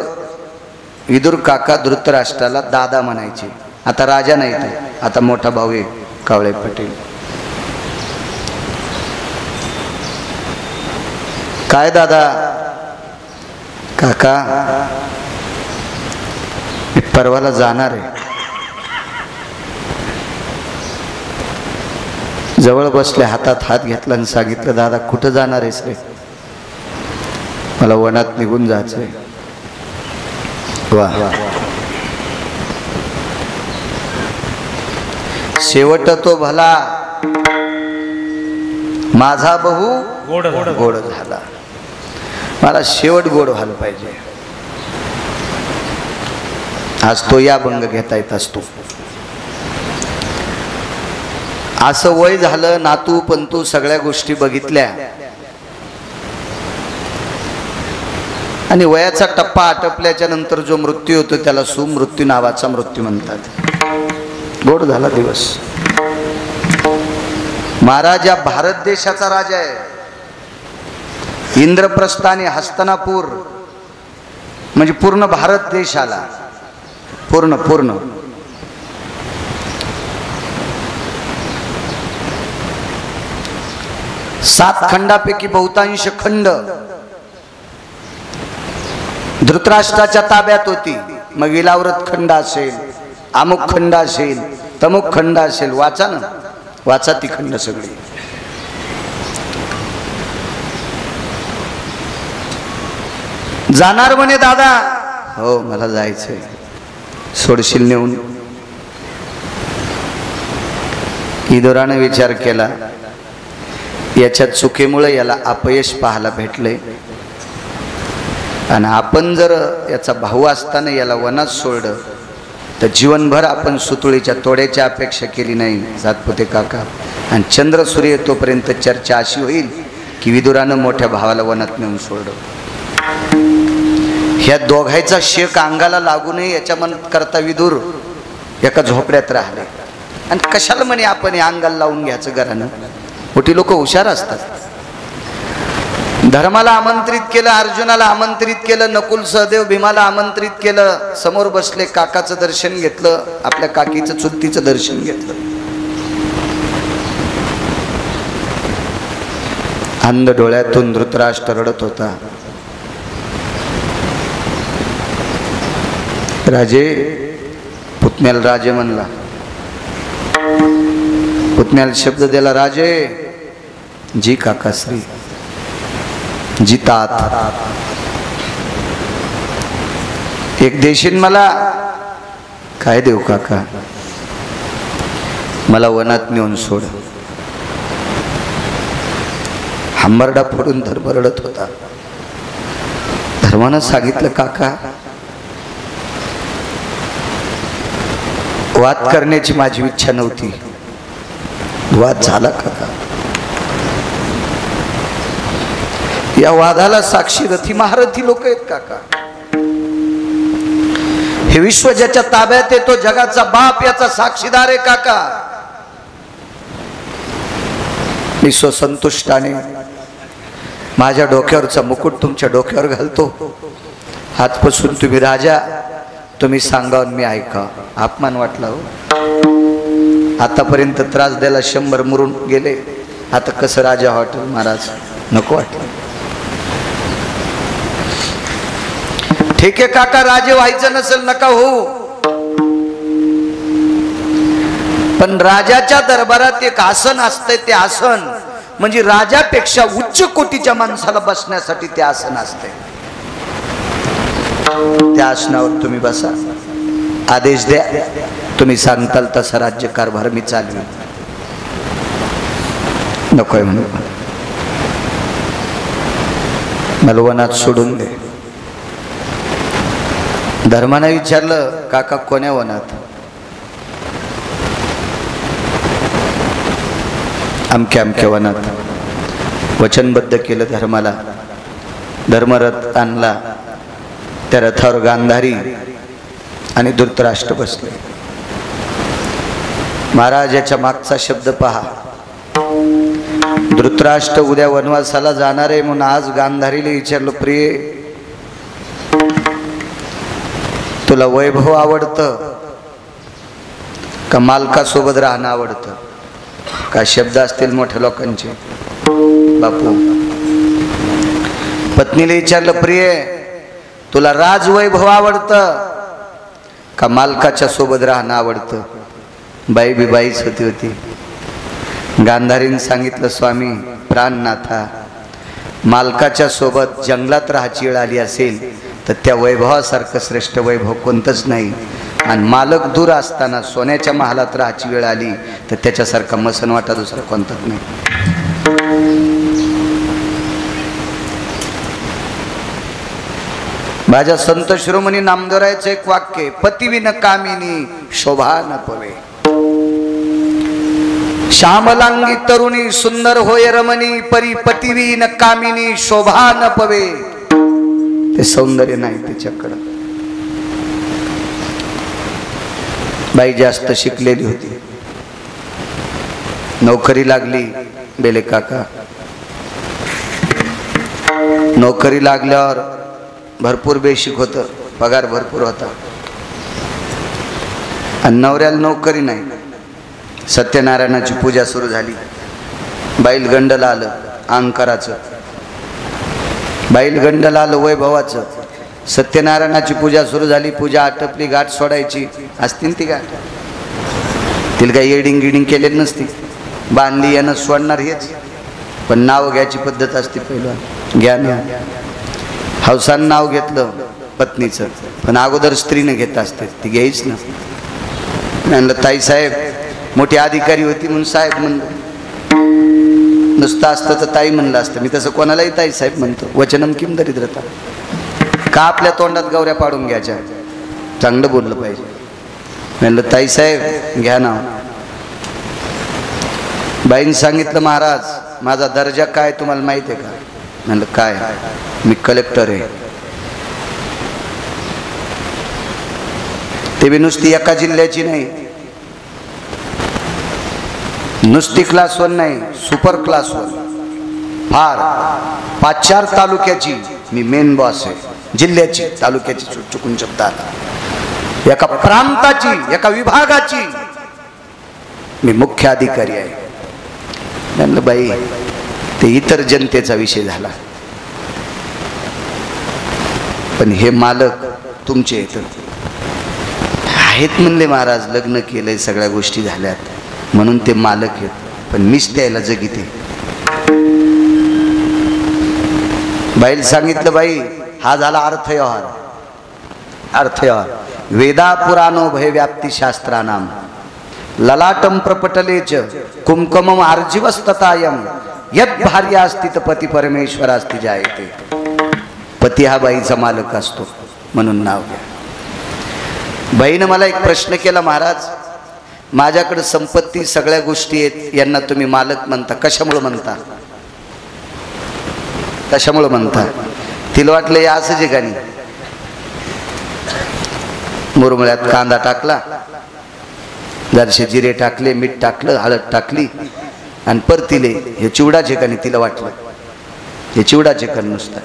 विदुर काका धृतराष्ट्राला दादा म्हणायचे. आता राजा नाही, तो आता मोठा भाऊ आहे कावळे पटेल. काय दादा? काका मी परवाला जाणार आहे. जवळ बसले, हातात हात घेतला आणि सांगितलं दादा कुठं जाणार आहेस रे? मला वनात निघून जायचंय. वा, शेवट तो भला माझा बहू गोड झाला. मला शेवट गोड व्हायला पाहिजे. आज तो या भंग घेता येत असतो. असं वय झालं, नातू पंतू सगळ्या गोष्टी बघितल्या आणि वयाचा टप्पा आटपल्याच्या नंतर जो मृत्यू होतो त्याला सुमृत्यू नावाचा मृत्यू म्हणतात. गोड झाला दिवस. महाराज या भारत देशाचा राजा आहे. इंद्रप्रस्थ आणि हस्तिनापूर म्हणजे पूर्ण भारत देशाला पूर्ण 7 खंडापैकी बहुतांश खंड धृतराष्ट्राच्या ताब्यात होती. मग विलाव्रत खंड असेल, अमुक खंड असेल, तमुक खंड असेल, वाचा ना, वाचा ती खंड सगळी. जाणार म्हणे दादा, हो मला जायचंय, सोडशील नेऊन? विदुराने विचार केला, याच्या चुकीमुळे याला अपयश पाहायला भेटले, आणि आपण जर याचा भाऊ असताना याला वनात सोडलं तर जीवनभर आपण सुतुळीच्या तोड्याची अपेक्षा केली नाही सातपुते काका. आणि चंद्र सूर्य तोपर्यंत चर्चा अशी होईल की विदुरानं मोठ्या भावाला वनात नेऊन सोडलं. ह्या दोघांचा शेक अंगाला लागू नये याच्या मनात करता विदुर एका झोपड्यात राहिले. आणि कशाला म्हणे आपण अंगाला लावून घ्यायचं घरानं? मोठी लोक हुशार असतात. धर्माला आमंत्रित केलं, अर्जुनाला आमंत्रित केलं, नकुल सहदेव भीमाला आमंत्रित केलं. समोर बसले, काकाचं दर्शन घेतलं, आपल्या काकीचं चुलतीचं दर्शन घेतलं. अंध डोळ्यातून धृतराष्ट्र रडत होता. राजे, पुतण्याला राजे म्हणला, पुतण्याला शब्द दिला, राजे जी काकाश्री, जितात एक देशील मला? काय देऊ काका? मला वनात नेऊन सोड. हंबरडा फोडून धर्म रडत होता. धर्मानं सांगितलं, काका वाद करण्याची माझी इच्छा नव्हती, वाद झाला काका. या वादाला साक्षी रथी महारथी लोक आहेत काका. हे विश्व ज्याच्या ताब्यात येतो, जगाचा बाप याचा साक्षीदार आहे काका. मी स्वसंतुष्टाने माझ्या डोक्यावरचा मुकुट तुमच्या डोक्यावर घालतो. हातपासून तुम्ही राजा, तुम्ही सांगा मी ऐका. अपमान वाटला हो. आतापर्यंत त्रास द्यायला 100 मरून गेले, आता कसं राजा वाटेल महाराज? नको वाटलं. ठीक आहे काका, राजे व्हायचं नसेल नका हो, पण राजाच्या दरबारात एक आसन असते. ते आसन म्हणजे राजापेक्षा उच्च कोटीच्या माणसाला बसण्यासाठी ते आसन असते. त्या आसनावर तुम्ही बसा, आदेश द्या, तुम्ही सांगताल तसा राज्यकारभार मी चालवेन. नकोय म्हणून मला वनात सोडून दे. धर्मानं विचारलं, काका कोण्या वनात? अमक्या अमक्या वनात. वचनबद्ध केलं धर्माला. धर्मरथ आणला, त्या रथावर गांधारी आणि धृतराष्ट्र बसले. महाराज याच्या मागचा शब्द पहा. धृतराष्ट्र उद्या वनवासाला जाणार आहे म्हणून आज गांधारीला विचारलं, प्रिय तुला वैभव आवडतं का मालकासोबत राहणं आवडतं? काय शब्द असतील मोठ्या लोकांचे. बापू पत्नीला विचारलं, प्रिय तुला राजवैभव आवडतं का मालकाच्या सोबत राहणं आवडतं? बाई बी बाईच होती. गांधारीने सांगितलं, स्वामी प्राणनाथा, मालकाच्या सोबत जंगलात राहायची वेळ आली असेल तर त्या वैभवासारखं श्रेष्ठ वैभव कोणतंच नाही. आणि मालक दूर असताना सोन्याच्या महालात राहायची वेळ आली तर त्याच्यासारखा मसनवाटा दुसरा कोणताच नाही. माझ्या संत शिरोमणी नामदेवरायचं एक वाक्य, पतिविन कामिनी शोभा न पवे. श्यामलांगी तरुणी सुंदर होय रमणी, परी पतिविन कामिनी शोभा न पवे. ते सौंदर्य नाही तिच्याकडं. बाई जास्त शिकलेली होती, नोकरी लागली. बेले काका नोकरी लागल्यावर भरपूर बेशिक होतं, पगार भरपूर होता. आणि नवऱ्याला नोकरी नाही. सत्यनारायणाची पूजा सुरू झाली. बैलगंडला आलं अहंकाराचं, बैलगंडला आलं वैभवाचं. सत्यनारायणाची पूजा सुरू झाली. पूजा आटपली, गाठ सोडायची असतील ती गाठ. तिला काही एडिंग गिडिंग केलेली नसती, बांधली यानं सोडणार हेच. पण नाव घ्यायची पद्धत असते पहिलं, घ्या ना. हौसानं नाव घेतलं पत्नीचं, पण अगोदर स्त्रीने घेत असते, ती घ्यायच ना. म्हणलं ताई साहेब, मोठी अधिकारी होती म्हणून साहेब म्हणलं, नुसतं असतं तर ताई म्हणलं असतं. मी तसं कोणालाही ताई साहेब म्हणतो, वचनम किम दरिद्रता. का आपल्या तोंडात गवऱ्या पाडून घ्यायच्या, चांगलं बोललं पाहिजे. म्हणलं ताई साहेब घ्या ना. बाईंनी सांगितलं महाराज माझा दर्जा काय तुम्हाला माहिती आहे का? म्हणलं काय? मी कलेक्टर आहे. ते बी नुसती एका जिल्ह्याची नाही, नुसती क्लास 1 नाही, सुपर क्लास 1, फार 5-4 तालुक्याची मी मेन बॉस आहे. जिल्ह्याची, तालुक्याची चुकून शब्द आला, एका प्रांताची, एका विभागाची मी मुख्य अधिकारी आहे. म्हणलं बाई ते इतर जनतेचा विषय झाला, पण हे मालक तुमचे आहेत म्हणले महाराज. लग्न केलंय, सगळ्या गोष्टी झाल्यात, म्हणून ते मालक आहेत, पण मीच त्याला जगीते. बाईला सांगितलं बाई हा झाला अर्थव्यवहार. अर्थव्यवहार वेदा पुराणो भय व्याप्ती शास्त्रानाम ललाटम प्रपटलेच कुमकुमम आर्जीवस्ततायम यद भार्या अस्तित पती परमेश्वर अस्ति जायते. पती हा बाईचा मालक असतो म्हणून नाव घ्या. बाईनं मला एक प्रश्न केला, महाराज माझ्याकडे संपत्ती सगळ्या गोष्टी आहेत, यांना तुम्ही मालक म्हणता, कशामुळे म्हणता? कशामुळे म्हणता? तिला वाटलं या असं जे गाणी. मुरमुळ्यात कांदा टाकला, जरशे जिरे टाकले, मीठ टाकलं, हळद टाकली आणि परतीले. हे चिवडाचे का नाही? तिला वाटलं हे चिवडाचे का नुसतं.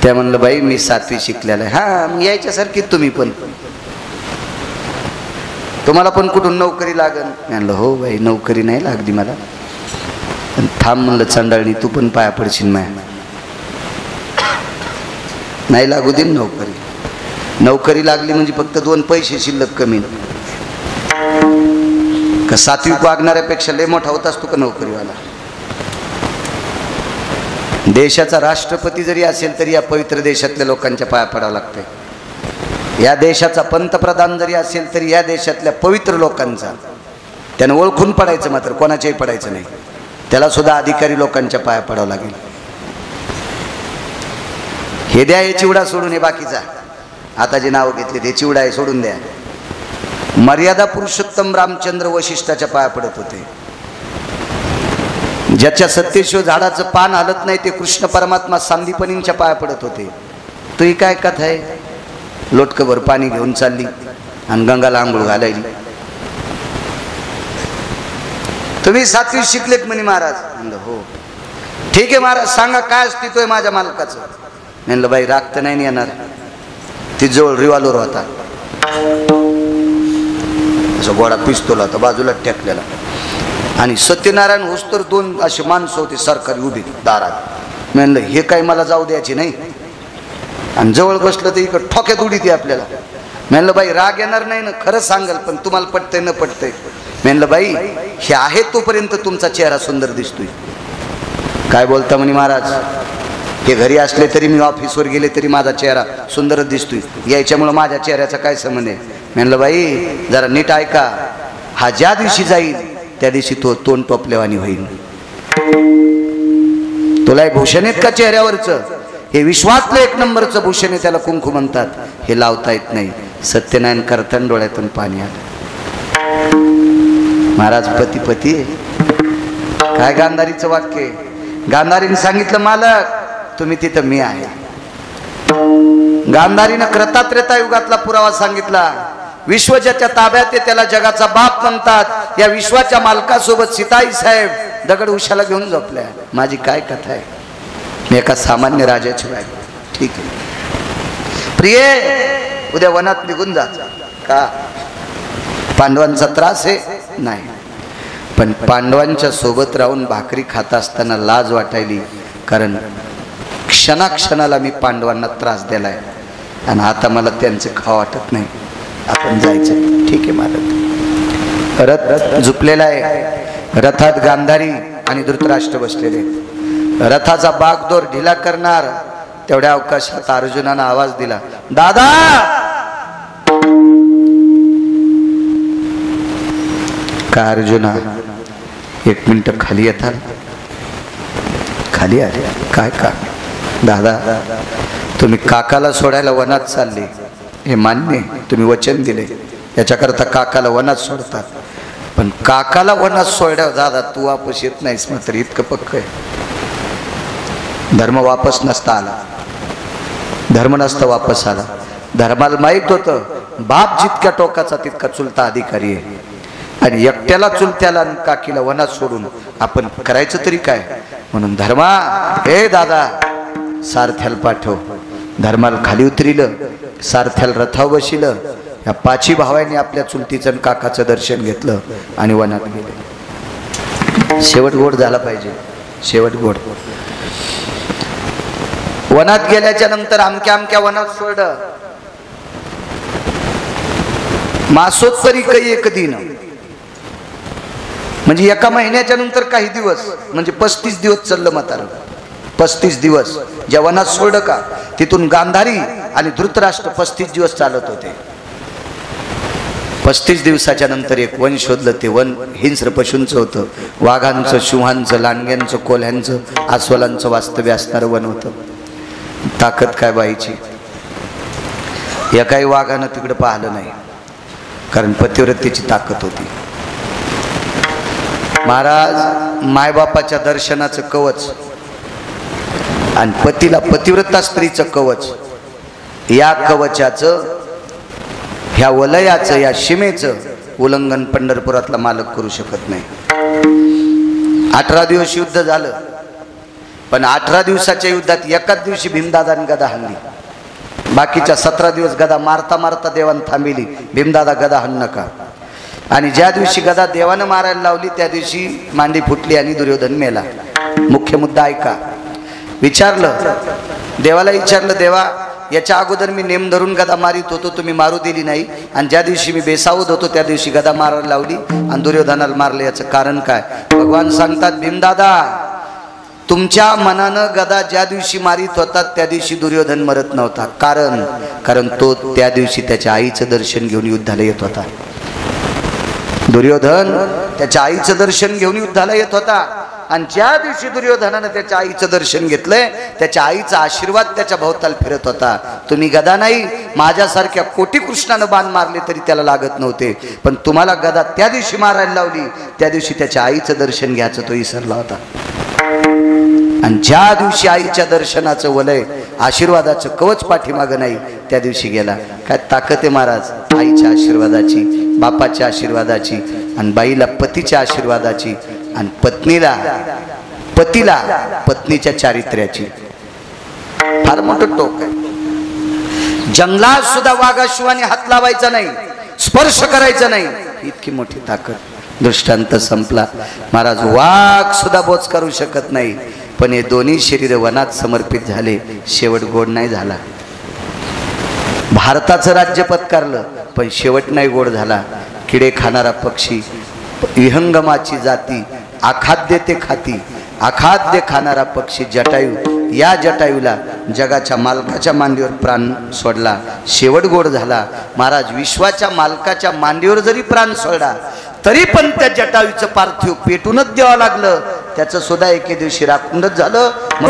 त्या म्हणलं बाई मी 7वी शिकलेला आहे. हा यायच्यासारखी तुम्ही पण, तुम्हाला पण कुठून नोकरी लागल? म्हणलं हो बाई नोकरी नाही लागली मला. थांब म्हणलं चंडाळणी, तू पण पाया पडशील माया. नाही लागू दे नोकरी. नोकरी लागली म्हणजे फक्त 2 पैसे शिल्लक कमी. का 7वी वागणाऱ्यापेक्षा लय मोठा होत असतो का नोकरीवाला? देशाचा राष्ट्रपती जरी असेल तरी या पवित्र देशातल्या लोकांच्या पाया पडावं लागतंय. या देशाचा पंतप्रधान जरी असेल तरी या देशातल्या पवित्र लोकांचा त्यानं ओळखून पडायचं, मात्र कोणाच्याही पडायचं नाही. त्याला सुद्धा अधिकारी लोकांच्या पाया पडावं लागेल. हे द्या, हे चिवडा सोडून हे बाकीचा आता जे नाव घेतले ते चिवडा हे सोडून द्या. मर्यादा पुरुषोत्तम रामचंद्र वशिष्ठाच्या पाया पडत होते. ज्याच्या सत्तेशिवाय झाडाचं पान हलत नाही ते कृष्ण परमात्मा सांदीपनींच्या पाया पडत होते. तो ही काय कथा आहे? लोटकभर पाणी घेऊन चालली आणि गंगाला आंघोळ घालायली. तुम्ही 7वी शिकलेत म्हणे महाराज. म्हणलं हो ठीक आहे महाराज, सांगा काय अस्तित्व आहे माझ्या मालकाचं? म्हणलं बाई राग तर नाही येणार. ती जवळ रिव्हॉल्वर होता, असा गोडा पिस्तूल होता बाजूला टेकलेला, आणि सत्यनारायण होस्तर 2 असे माणसं होते सरकारी उभी दारात. म्हणलं हे काय मला जाऊ द्यायचे नाही, आणि जवळ बसलं तर इकडं ठोक्यात उडी ती आपल्याला. म्हणलं बाई राग येणार नाही ना? खरं सांगाल पण तुम्हाला पटतंय न पटतंय? म्हणलं बाई हे आहे तोपर्यंत तुमचा चेहरा सुंदर दिसतोय. काय बोलता म्हणे महाराज? हे घरी असले तरी मी ऑफिसवर गेले तरी माझा चेहरा सुंदरच दिसतोय, याच्यामुळे माझ्या चेहऱ्याचा काय संबंध आहे? म्हणलं बाई जरा नीट ऐका, हा ज्या दिवशी जाईल त्या दिवशी तो तोंड टोपलेवानी होईल. तुला हे भूषण आहेत का चेहऱ्यावरचं? हे विश्वातलं 1 नंबरचं भूषण आहे, त्याला कुंकू म्हणतात. हे लावता येत नाही. सत्यनारायण करताना डोळ्यातून पाणी आलं. महाराज पती पती काय गांधारीचं वाक्य आहे. गांधारीने सांगितलं मालक तुम्ही तिथं मी आहे. गांधारीनं क्रतात्रेता युगातला पुरावा सांगितला. विश्व ज्याच्या ताब्यात आहे त्याला जगाचा बाप म्हणतात. या विश्वाच्या मालकासोबत सीताई साहेब दगड उशाला घेऊन झोपल्या. माझी काय कथा आहे? मी एका सामान्य राजाची बायको. ठीक आहे प्रिय, उद्या वनात निघून जा. का पांडवांचा त्रास आहे? नाही, पण पांडवांच्या सोबत राहून भाकरी खाता असताना लाज वाटायली, कारण क्षणाक्षणाला मी पांडवांना त्रास दिलाय आणि आता मला त्यांचं खावं वाटत नाही. आपण जायचं. ठीक आहे महाराज. रथ झुपलेला आहे, रथात गांधारी आणि धृतराष्ट्र बसलेले. रथाचा बागदोर ढिला करणार तेवढ्या अवकाशात अर्जुनानं आवाज दिला, दादा. का अर्जुना, एक मिनिट खाली येतात. खाली आले. काय का दादा, तुम्ही काकाला सोडायला वनात चालले, हे मान्य, तुम्ही वचन दिले, याच्याकरता काकाला वनात सोडतात. पण काकाला वनात सोडल्यावर दादा तू वापस येत नाहीस मात्र इतकं पक्क आहे. धर्म वापस नसता आला, धर्म नसता वापस आला. धर्माला माहित होतं बाप जितक्या टोकाचा तितका चुलता अधिकारी आहे, आणि एकट्याला चुलत्याला काकीला वनात सोडून आपण करायचं तरी काय. म्हणून धर्मा, हे दादा सारथ्याला पाठव. धर्माला खाली उतरिलं, सारथ्याला रथावर बशिलं. या पाची भावांनी आपल्या चुलतीचं काकाचं दर्शन घेतलं आणि वनात गेले. शेवट गोड झाला पाहिजे, शेवट गोड. वनात गेल्याच्या नंतर अमक्या अमक्या वनात सोडलं. मासोत्तरी काही एक दिन, म्हणजे एका महिन्याच्या नंतर काही दिवस, म्हणजे 35 दिवस चाललं म्हातारं. 35 दिवस ज्या वनात सोडलं का, तिथून गांधारी आणि धृतराष्ट्र 35 दिवस चालत होते. 35 दिवसाच्या नंतर एक वन शोधलं. ते वन हिंस्र पशूंचं होतं. वाघांचं, शिंहांचं, लांडग्यांचं, कोल्ह्यांचं, अस्वलांचं वास्तव्य असणारं वन होतं. ताकद काय बाईची, एकाही वाघानं तिकडे पाहिलं नाही, कारण पतिव्रतेची ताकद होती. महाराज मायबापाच्या दर्शनाचं कवच आणि पतीला पतिव्रता स्त्रीचं कवच, या कवचाचं, ह्या वलयाचं, या सीमेचं उल्लंघन पंढरपुरातला मालक करू शकत नाही. 18 दिवस युद्ध झालं, पण 18 दिवसाच्या युद्धात एकाच दिवशी भीमदादाने गदा हाणली. बाकीच्या 17 दिवस गदा मारता मारता देवान थांबिली, भीमदादा गदा हाण नका. आणि ज्या दिवशी गदा देवानं मारायला लावली त्या दिवशी मांडी फुटली आणि दुर्योधन मेला. मुख्य मुद्दा ऐका. विचारलं देवाला, विचारलं देवा, याच्या अगोदर मी नेम धरून गदा मारित होतो, तुम्ही मारू दिली नाही, आणि ज्या दिवशी मी बेसावत होतो त्या दिवशी गदा मारायला लावली आणि दुर्योधनाला मारले, याचं कारण काय. भगवान सांगतात, भीमदादा, तुमच्या मनानं गदा ज्या दिवशी मारित होतात त्या दिवशी दुर्योधन मरत नव्हता. कारण तो त्या दिवशी त्याच्या आईचं दर्शन घेऊन युद्धाला येत होता. दुर्योधन त्याच्या आईचं दर्शन घेऊन युद्धाला येत होता, आणि ज्या दिवशी दुर्योधनानं त्याच्या आईचं दर्शन घेतलंय त्याच्या आईचा आशीर्वाद त्याच्या भोवताल फिरत होता. तुम्ही गदा नाही, माझ्यासारख्या कोटी कृष्णानं बाण मारले तरी त्याला लागत नव्हते, पण तुम्हाला गदा त्या दिवशी मारायला लावली त्या दिवशी त्याच्या आईचं दर्शन घ्यायचं तो विसरला होता. आणि ज्या दिवशी आईच्या दर्शनाचं वलय, आशीर्वादाचं कवच पाठीमागं नाही, त्या दिवशी गेला. काय ताकद आहे महाराज, आईच्या आशीर्वादाची, बापाच्या आशीर्वादाची, आणि बाईला पतीच्या आशीर्वादाची, आणि पतीला पत्नीच्या चारित्र्याची. फार मोठं टोक आहे. जंगलात सुद्धा वाघाशिवाने हात लावायचा नाही, स्पर्श करायचा नाही, इतकी मोठी ताकद. दृष्टांत संपला. महाराज वाघ सुद्धा बोच करू शकत नाही, पण हे दोन्ही शरीर वनात समर्पित झाले, शेवट गोड नाही झाला. भारताचं राज्य पत्कारलं पण शेवट नाही गोड झाला. किडे खाणारा पक्षी, विहंगमाची जाती, अखाद्य ते खाती, अखाद्य खाणारा पक्षी जटायू, या जटायूला जगाच्या मालकाच्या मांडीवर प्राण सोडला, शेवट गोड झाला. महाराज विश्वाच्या मालकाच्या मांडीवर जरी प्राण सोडला तरी पण त्या जटायूचं पार्थिव पेटूनच द्यावं लागलं, त्याचं सुद्धा एके दिवशी राखूनच झालं. मग